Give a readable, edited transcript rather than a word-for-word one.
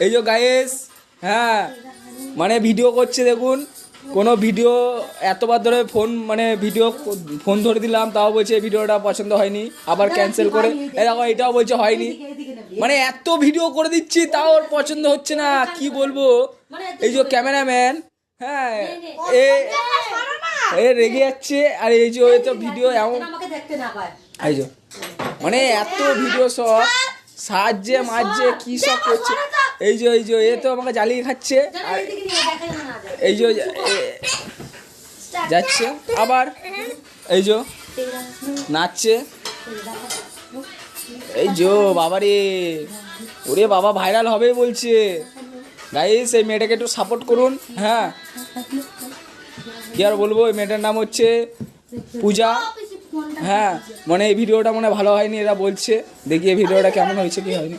এই যে গাইস, হ্যাঁ মানে ভিডিও করছে দেখুন, কোনো ভিডিও এতবার ধরে ফোন ধরে দিলাম, তাও বলছে এই ভিডিওটা পছন্দ হয়নি, আবার ক্যান্সেল করে এই দেখো এটাও বলছে হয়নি। মানে এত ভিডিও করে দিচ্ছি তাও ওর পছন্দ হচ্ছে না, কি বলবো। এই যে ক্যামেরাম্যান, হ্যাঁ এ রেগে যাচ্ছে, আর এই যে তো ভিডিও এমন, এই যে মানে এত ভিডিও সব সাহায্যে মাঝে কি সব করছে। এই যে এ তো আমাকে জ্বালিয়ে খাচ্ছে, আর এই যে যাচ্ছে আবার, এই যে নাচছে, এই যে বাবারে, ওরে বাবা ভাইরাল হবে বলছে। গাইস এই মেয়েটাকে একটু সাপোর্ট করুন। হ্যাঁ কি আর বলবো, এই মেয়েটার নাম হচ্ছে পূজা। হ্যাঁ মানে এই ভিডিওটা মনে ভালো হয়নি এরা বলছে, দেখি এই ভিডিওটা কেমন হয়েছে কি হয়নি।